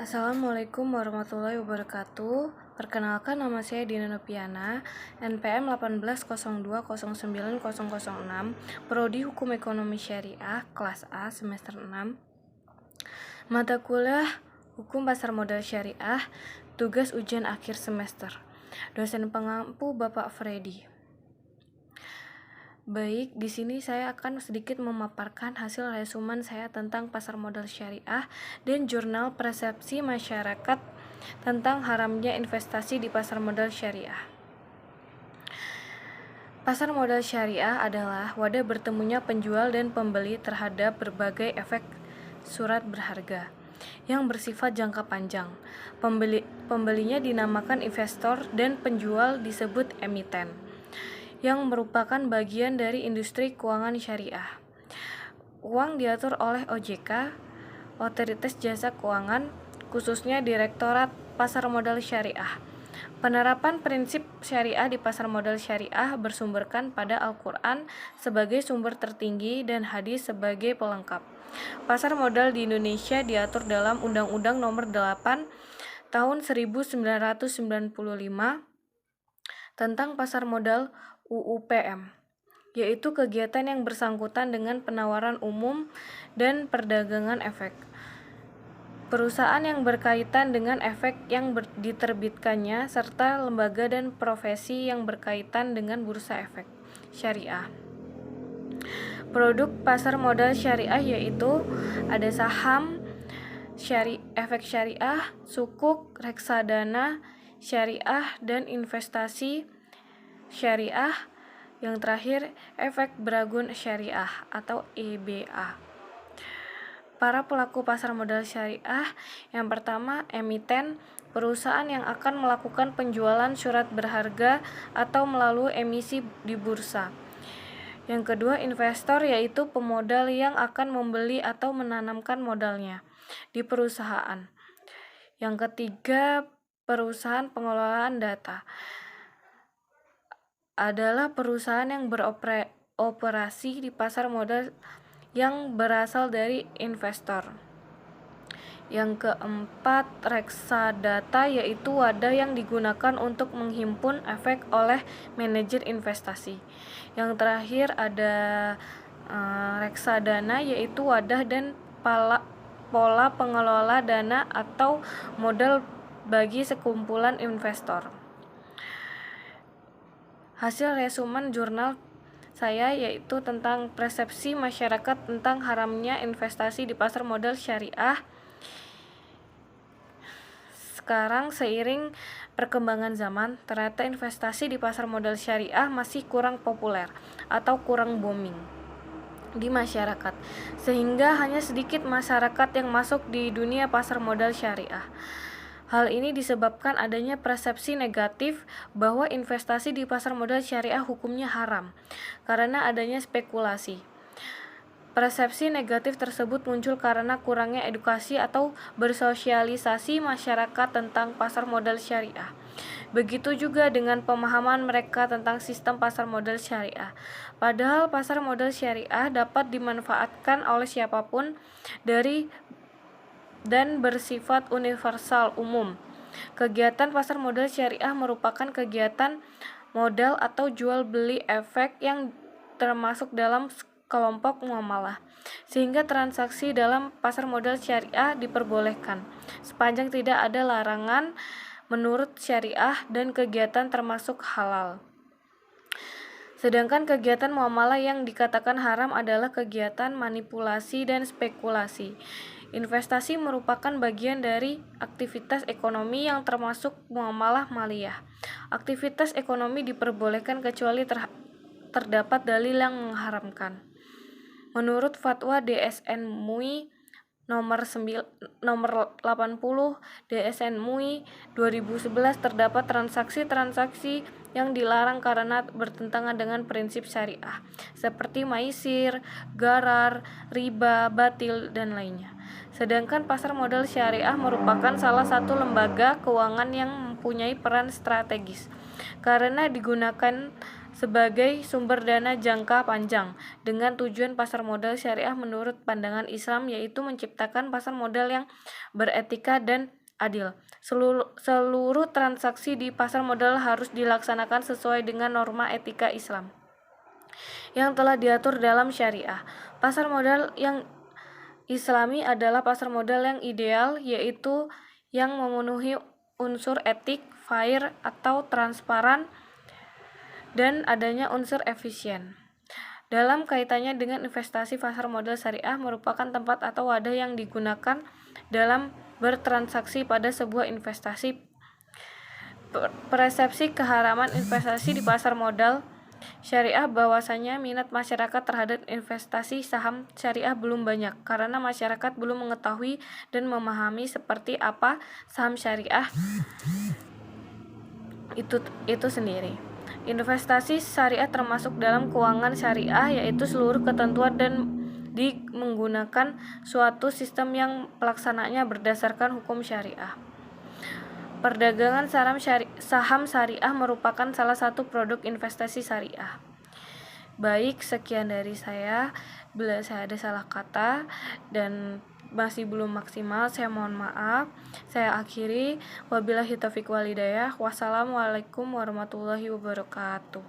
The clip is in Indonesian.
Assalamualaikum warahmatullahi wabarakatuh. Perkenalkan, nama saya Dina Nopiana, NPM 1802090006, Prodi Hukum Ekonomi Syariah, kelas A, semester 6. Mata kuliah Hukum Pasar Modal Syariah, tugas ujian akhir semester. Dosen pengampu Bapak Freddy. Baik, di sini saya akan sedikit memaparkan hasil resumen saya tentang pasar modal syariah dan jurnal persepsi masyarakat tentang haramnya investasi di pasar modal syariah. Pasar modal syariah adalah wadah bertemunya penjual dan pembeli terhadap berbagai efek surat berharga yang bersifat jangka panjang. Pembelinya dinamakan investor dan penjual disebut emiten, yang merupakan bagian dari industri keuangan syariah. Uang diatur oleh OJK, Otoritas Jasa Keuangan, khususnya Direktorat Pasar Modal Syariah. Penerapan prinsip syariah di pasar modal syariah bersumberkan pada Al-Quran sebagai sumber tertinggi dan hadis sebagai pelengkap. Pasar modal di Indonesia diatur dalam Undang-Undang Nomor 8 Tahun 1995 tentang pasar modal UUPM, yaitu kegiatan yang bersangkutan dengan penawaran umum dan perdagangan efek. Perusahaan yang berkaitan dengan efek yang diterbitkannya, serta lembaga dan profesi yang berkaitan dengan bursa efek syariah. Produk pasar modal syariah yaitu ada saham, efek syariah, sukuk, reksadana syariah, dan investasi syariah. Yang terakhir, efek beragun syariah atau EBA. Para pelaku pasar modal syariah, yang pertama, emiten, perusahaan yang akan melakukan penjualan surat berharga atau melalui emisi di bursa. Yang kedua, investor, yaitu pemodal yang akan membeli atau menanamkan modalnya di perusahaan. Yang ketiga, perusahaan pengelolaan data adalah perusahaan yang beroperasi di pasar modal yang berasal dari investor. Yang keempat, reksadata, yaitu wadah yang digunakan untuk menghimpun efek oleh manajer investasi. Yang terakhir ada reksadana, yaitu wadah dan pola pengelola dana atau modal bagi sekumpulan investor. Hasil resumen jurnal saya yaitu tentang persepsi masyarakat tentang haramnya investasi di pasar modal syariah. Sekarang seiring perkembangan zaman, ternyata investasi di pasar modal syariah masih kurang populer atau kurang booming di masyarakat, sehingga hanya sedikit masyarakat yang masuk di dunia pasar modal syariah. Hal ini disebabkan adanya persepsi negatif bahwa investasi di pasar modal syariah hukumnya haram karena adanya spekulasi. Persepsi negatif tersebut muncul karena kurangnya edukasi atau bersosialisasi masyarakat tentang pasar modal syariah. Begitu juga dengan pemahaman mereka tentang sistem pasar modal syariah. Padahal pasar modal syariah dapat dimanfaatkan oleh siapapun dan bersifat universal umum. Kegiatan pasar modal syariah merupakan kegiatan modal atau jual beli efek yang termasuk dalam kelompok muamalah, sehingga transaksi dalam pasar modal syariah diperbolehkan sepanjang tidak ada larangan menurut syariah dan kegiatan termasuk halal. Sedangkan kegiatan muamalah yang dikatakan haram adalah kegiatan manipulasi dan spekulasi. Investasi merupakan bagian dari aktivitas ekonomi yang termasuk muamalah maliyah. Aktivitas ekonomi diperbolehkan kecuali terdapat dalil yang mengharamkan. Menurut fatwa DSN MUI nomor 80 DSN MUI 2011 terdapat transaksi-transaksi yang dilarang karena bertentangan dengan prinsip syariah, seperti maisir, gharar, riba, batil, dan lainnya. Sedangkan pasar modal syariah merupakan salah satu lembaga keuangan yang mempunyai peran strategis karena digunakan sebagai sumber dana jangka panjang. Dengan tujuan pasar modal syariah menurut pandangan Islam yaitu menciptakan pasar modal yang beretika dan adil. Seluruh transaksi di pasar modal harus dilaksanakan sesuai dengan norma etika Islam yang telah diatur dalam syariah. Pasar modal yang Islami adalah pasar modal yang ideal, yaitu yang memenuhi unsur etik, fair atau transparan, dan adanya unsur efisien. Dalam kaitannya dengan investasi, pasar modal syariah merupakan tempat atau wadah yang digunakan dalam bertransaksi pada sebuah investasi. Persepsi keharaman investasi di pasar modal syariah bahwasanya minat masyarakat terhadap investasi saham syariah belum banyak karena masyarakat belum mengetahui dan memahami seperti apa saham syariah itu sendiri. Investasi syariah termasuk dalam keuangan syariah, yaitu seluruh ketentuan dan menggunakan suatu sistem yang pelaksananya berdasarkan hukum syariah. Perdagangan saham syariah merupakan salah satu produk investasi syariah. Baik, sekian dari saya. Bila saya ada salah kata dan masih belum maksimal, saya mohon maaf. Saya akhiri. Wabillahi taufiq wal hidayah. Wassalamualaikum warahmatullahi wabarakatuh.